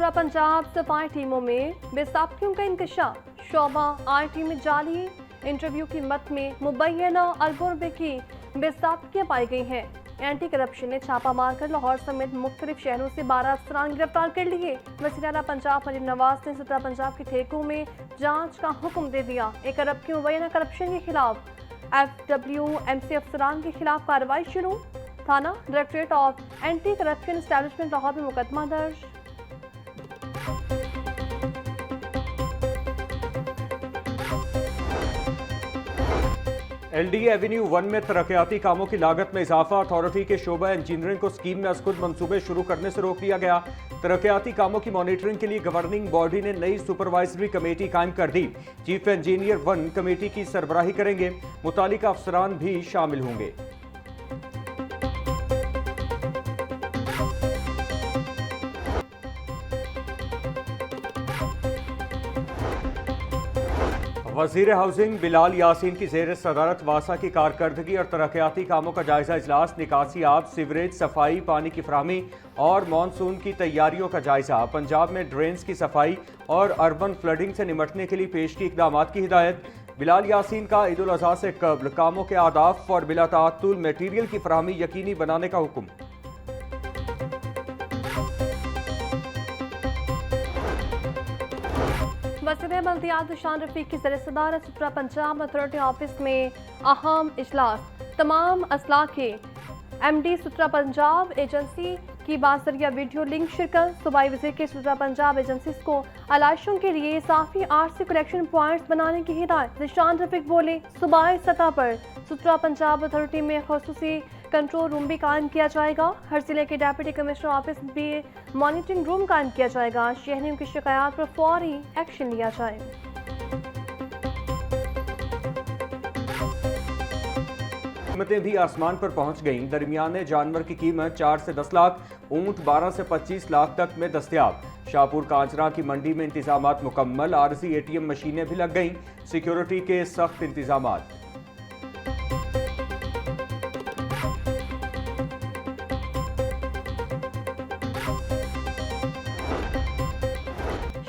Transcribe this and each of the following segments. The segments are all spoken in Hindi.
सुतरा पंजाब सफाई टीमों में बेसाख्तियों का इंकशाफ। शोबा आईटी में जाली इंटरव्यू की मत में मुबैना अरबों रुपए की बेसाख्तियां पाई गई हैं। एंटी करप्शन ने छापा मारकर लाहौर समेत मुख्तलिफ शहरों से 12 अफसरान गिरफ्तार कर लिए। वज़ीर आला पंजाब मरीम नवाज ने सुतरा पंजाब के ठेकों में जांच का हुक्म दे दिया। एक अरब की मुबैना करप्शन के खिलाफ FWMC अफसरान के खिलाफ कार्रवाई शुरू। थाना directorate of anti corruption establishment Lahore में मुकदमा दर्ज। LD एवेन्यू 1 में तरक्याती कामों की लागत में इजाफा। अथॉरिटी के शोबा इंजीनियरिंग को स्कीम में अज़ खुद मंसूबे शुरू करने से रोक दिया गया। तरक्याती कामों की मॉनिटरिंग के लिए गवर्निंग बॉडी ने नई सुपरवाइजरी कमेटी कायम कर दी। चीफ इंजीनियर 1 कमेटी की सरबराही करेंगे। मुतालिका अफसरान भी शामिल होंगे। वज़ीर हाउसिंग बिलाल यासीन की ज़ेर सदारत वासा की कारकर्दगी और तरक्याती कामों का जायजा इजलास। निकासी आब, सीवरेज, सफाई, पानी की फराहमी और मानसून की तैयारियों का जायजा। पंजाब में ड्रेन्स की सफाई और अर्बन फ्लडिंग से निमटने के लिए पेश की इकदाम की हिदायत। बिलाल यासीन का ईद उल अज़हा से कबल कामों के आदाफ और बिला ताअत्तुल मटीरियल की फराहमी यकीनी बनाने का हुक्म। वज़ीर बल्दियात शान रफीक की ज़र सदारत सुतरा पंजाब अथॉरिटी ऑफिस में अहम इजलास। तमाम असला के MD सुतरा पंजाब एजेंसी की बाज़रिया वीडियो लिंक शिरकत। सूबाई वज़ीर के सुतरा पंजाब एजेंसीज को आलाइशों के लिए इजाफी RC कलेक्शन पॉइंट्स बनाने की हिदायत। शान रफीक बोले, सूबाई सतह पर सुतरा पंजाब अथॉरिटी में खसूसी कंट्रोल रूम भी कायम किया जाएगा। हर जिले के डेप्यूटी कमिश्नर ऑफिस भी मॉनिटरिंग रूम कायम किया जाएगा। शहरियों की शिकायत पर फौरी एक्शन लिया जाए। कीमतें भी आसमान पर पहुंच गईं। दरमियाने जानवर की कीमत 4 से 10 लाख, ऊंट 12 से 25 लाख तक में दस्तयाब। शाहपुर कांचरा की मंडी में इंतजामात मुकम्मल। आरजी ATM मशीनें भी लग गईं। सिक्योरिटी के सख्त इंतजामात।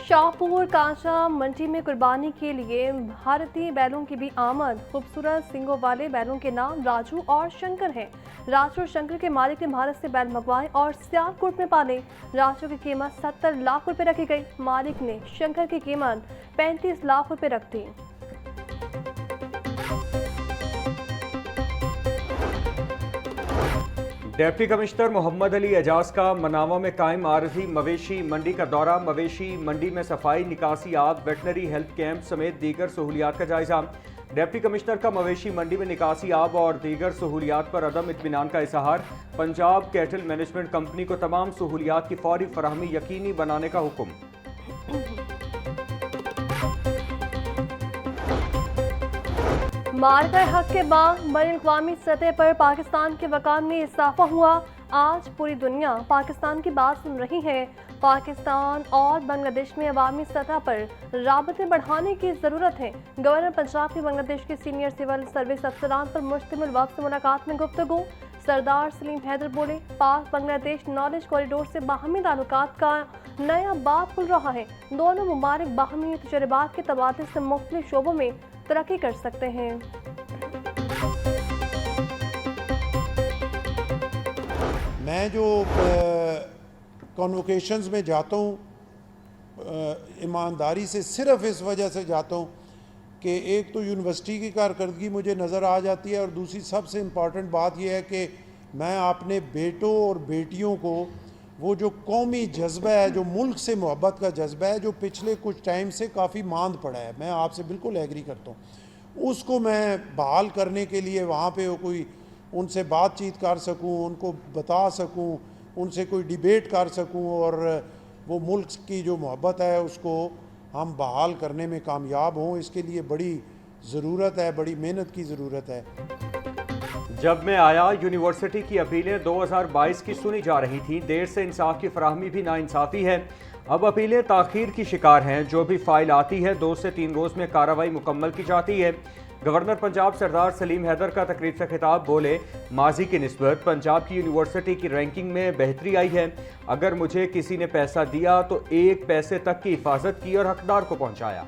शाहपुर कांचा मंडी में कुर्बानी के लिए भारतीय बैलों की भी आमद। खूबसूरत सींगों वाले बैलों के नाम राजू और शंकर हैं। राजू और शंकर के मालिक ने भारत से बैल मंगवाए और सियालकोट में पाले। राजू की कीमत 70 लाख रुपए रखी गई। मालिक ने शंकर की कीमत 35 लाख रुपए रख दी। डिप्टी कमिश्नर मोहम्मद अली एजाज का मनावा में कायम आरजी मवेशी मंडी का दौरा। मवेशी मंडी में सफाई, निकासी आब, वेटनरी हेल्थ कैंप समेत दीगर सहूलियात का जायजा। डिप्टी कमिश्नर का मवेशी मंडी में निकासी आब और दीगर सहूलियात पर अदम इत्मीनान का इजहार। पंजाब कैटल मैनेजमेंट कंपनी को तमाम सहूलियात की फौरी फराहमी यकीनी बनाने का हुक्म। मारकर हक के बाद बैनुल-अक़वामी सतह पर पाकिस्तान के वक़ार में इजाफा हुआ। आज पूरी दुनिया पाकिस्तान की बात सुन रही है। पाकिस्तान और बांग्लादेश में अवामी सतह पर राबते बढ़ाने की ज़रूरत है। गवर्नर पंजाब की बांग्लादेश के सीनियर सिविल सर्विस अफसरान पर मुश्तमिल वक्त मुलाकात में गुफ्तगू। सरदार सलीम हैदर बोले, पाक बांग्लादेश नॉलेज कॉरिडोर से बाहमी ताल्लुकात का नया बाब खुल रहा है। दोनों मुबारक बाहमी तजर्बात के तबादले से मुख्तलिफ शोबों में तरक्की कर सकते हैं। मैं जो कॉन्वोकेशंस में जाता हूँ ईमानदारी से सिर्फ इस वजह से जाता हूँ कि एक तो यूनिवर्सिटी की कारकर्दगी मुझे नज़र आ जाती है और दूसरी सबसे इम्पॉर्टेंट बात यह है कि मैं अपने बेटों और बेटियों को वो जो कौमी जज्बा है, जो मुल्क से मोहब्बत का जज्बा है, जो पिछले कुछ टाइम से काफ़ी मांद पड़ा है, मैं आपसे बिल्कुल एग्री करता हूँ। उसको मैं बहाल करने के लिए वहाँ पे कोई उनसे बातचीत कर सकूँ, उनको बता सकूँ, उनसे कोई डिबेट कर सकूँ और वो मुल्क की जो मोहब्बत है उसको हम बहाल करने में कामयाब हों, इसके लिए बड़ी ज़रूरत है, बड़ी मेहनत की ज़रूरत है। जब मैं आया यूनिवर्सिटी की अपीलें 2022 की सुनी जा रही थी। देर से इंसाफ की फराहमी भी नाइंसाफ़ी है। अब अपीलें ताख़ीर की शिकार हैं। जो भी फाइल आती है 2 से 3 रोज़ में कार्रवाई मुकम्मल की जाती है। गवर्नर पंजाब सरदार सलीम हैदर का तकरीब से खिताब, बोले माजी की निस्बत पंजाब की यूनिवर्सिटी की रैंकिंग में बेहतरी आई है। अगर मुझे किसी ने पैसा दिया तो एक पैसे तक की हिफाजत की और हकदार को पहुंचाया।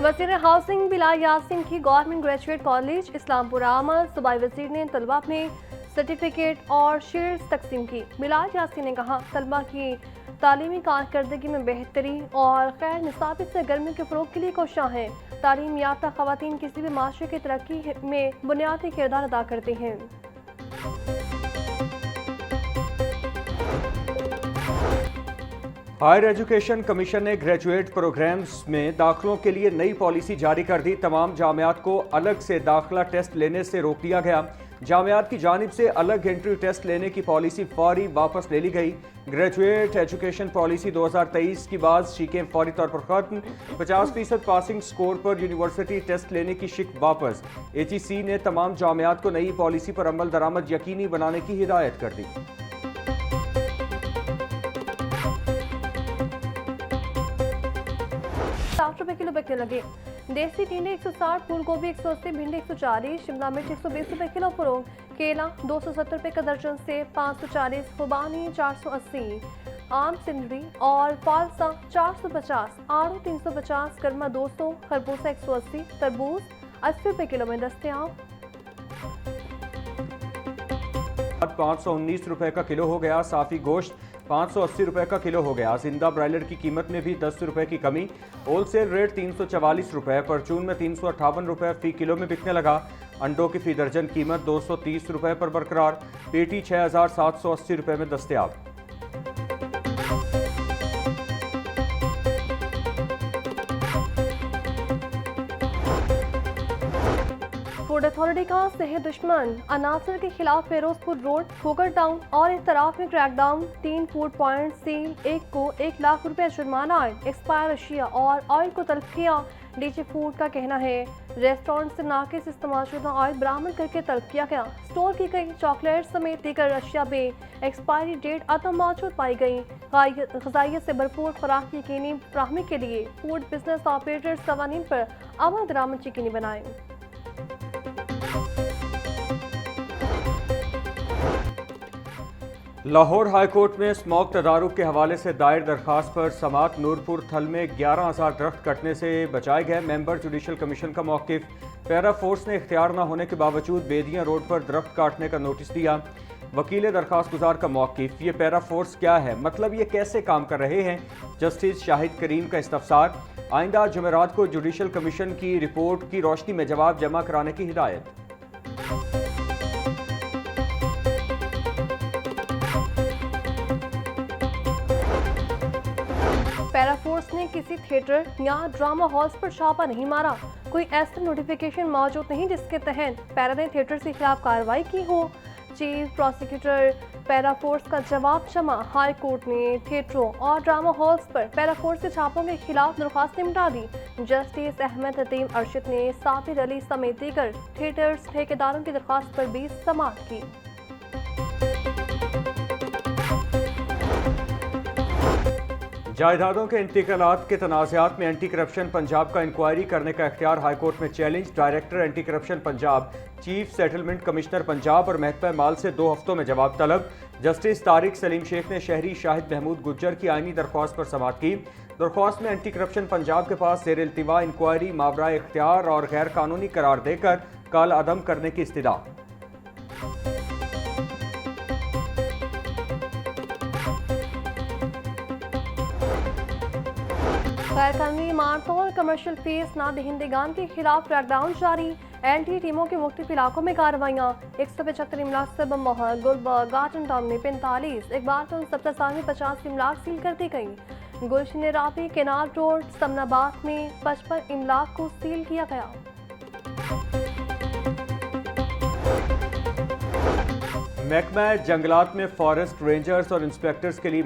वज़ीर हाउसिंग बिलाल यासीन की गवर्नमेंट ग्रेजुएट कॉलेज इस्लामपुर आमद सूबाई वज़ीर ने तलबा में सर्टिफिकेट और शील्ड्स तकसीम की। बिलाल यासीन ने कहा, तलबा की तालीमी कारकर्दगी में बेहतरी और खैर निसाबी सरगर्मी के फ़रोग के लिए कोशिशां हैं। तालीम याफ्ता ख़वातीन किसी भी माशरे की तरक्की में बुनियादी किरदार अदा करती हैं। हायर एजुकेशन कमीशन ने ग्रेजुएट प्रोग्राम्स में दाखिलों के लिए नई पॉलिसी जारी कर दी। तमाम जामियात को अलग से दाखिला टेस्ट लेने से रोक दिया गया। जामियात की जानिब से अलग एंट्री टेस्ट लेने की पॉलिसी फौरी वापस ले ली गई। ग्रेजुएट एजुकेशन पॉलिसी 2023 की बाद शिकें फौरी तौर पर खत्म। 50% पासिंग स्कोर पर यूनिवर्सिटी टेस्ट लेने की शिक वापस। HEC ने तमाम जामियात को नई पॉलिसी पर अमल दरामद यकीनी बनाने की हिदायत कर दी। ₹60 किलो बिकने लगे। देसी टिंडे 160, फूल गोभी 180, भिंडी 140, शिमला मिर्च 120 रुपए किलो फरोख्त। केला 270 रुपए का दर्जन से 540, खुबानी 480, आम सिंदरी और फालसा 450, आड़ू 350, कर्मा 200, खरबूजा 180, तरबूज 80 रुपए किलो में दस्तयाब। 519 रुपए का किलो हो गया। साफी गोश्त 580 रुपए का किलो हो गया। जिंदा ब्रायलर की कीमत में भी 10 रुपए की कमी। होलसेल रेट 344 रुपए, परचून में 358 रुपए फी किलो में बिकने लगा। अंडों की फी दर्जन कीमत 230 रुपए पर बरकरार। पेटी 6780 रुपए में दस्तयाब। फूड अथॉरिटी का सेहत दुश्मन अनासर के खिलाफ फिरोजपुर रोड, फोगर टाउन और इतराफ में क्रैकडाउन। 3 फूड पॉइंट सील, एक को 1 लाख रुपए जुर्माना, एक्सपायर अशिया और ऑयल को तलब किया। डीजी फूड का कहना है रेस्टोरेंट से नाकिस इस्तेमाल शुदा ऑयल बरामद करके तलब किया गया। स्टोर की गई चॉकलेट समेत दीगर अशिया में एक्सपायरी डेट अदम मौजूद पाई गई। ग़िज़ाइयत से भरपूर खुराक यकीनी फराहमी के लिए फूड बिजनेस ऑपरेटर्स कवानीन पर अमल दरामद यकीनी बनाएं। लाहौर हाईकोर्ट में स्मॉक तदारुक के हवाले से दायर दरखास्त पर समात नूरपुर थल में 11,000 दरख्त कटने से बचाए गए। मेंबर जुडिशल कमीशन का मौक़िफ़, पैरा फोर्स ने इख्तियार न होने के बावजूद बेदियां रोड पर दरख्त काटने का नोटिस दिया। वकील दरखास्त गुजार का मौक़िफ़, ये पैरा फोर्स क्या है, मतलब ये कैसे काम कर रहे हैं। जस्टिस शाहिद करीम का इस्तफसार, आइंदा जुमेरात को जुडिशल कमीशन की रिपोर्ट की रोशनी में जवाब जमा कराने की हिदायत। पैरा फोर्स ने किसी थिएटर या ड्रामा हॉल्स पर छापा नहीं मारा। कोई ऐसा नोटिफिकेशन मौजूद नहीं जिसके तहत पैरा ने थिएटर के खिलाफ कार्रवाई की हो। चीफ प्रोसिक्यूटर पैरा फोर्स का जवाब जमा। हाई कोर्ट ने थिएटरों और ड्रामा हॉल्स पर पैरा फोर्स के छापों के खिलाफ दरख्वास्त निपटा दी। जस्टिस अहमद हतीम अरशद ने साबिर अली समेत दीगर थिएटर्स ठेकेदारों की दरख्वास्त पर भी समाअत की। जायदादों के इंतकालात के तनाज़ात में एंटी करप्शन पंजाब का इंक्वायरी करने का इख्तियार हाईकोर्ट में challenge. Director anti corruption Punjab, chief settlement commissioner Punjab और महकमा माल से 2 हफ्तों में जवाब तलब। जस्टिस तारिक सलीम शेख ने शहरी शाहिद महमूद गुज्जर की आईनी दरख्वास्त पर समाअत की। दरख्वास्त में एंटी करप्शन पंजाब के पास ज़ेर इल्तिवा इंक्वायरी मावरा इख्तियार और गैर कानूनी करार देकर काल अदम करने की इस्तदा। गैर कानूनी इमारतों और कमर्शियल फीस ना दहिंदगान के खिलाफ क्रैकडाउन जारी। एनटी टीमों के मुख्तलिफ इलाकों में कार्रवाइयाँ। 175 इमलाक से बमोहर, गुलबर्ग, गार्डन टाउन में 45, इकबालपुर सब्तरसाल में 50 इमलाक सील कर दी गई। गुलशन रावी, केनाल रोड, समनाबाद में 55 इमलाक को सील किया गया। महकमा जंगलात में फॉरेस्ट रेंजर्स और इंस्पेक्टर्स के लिए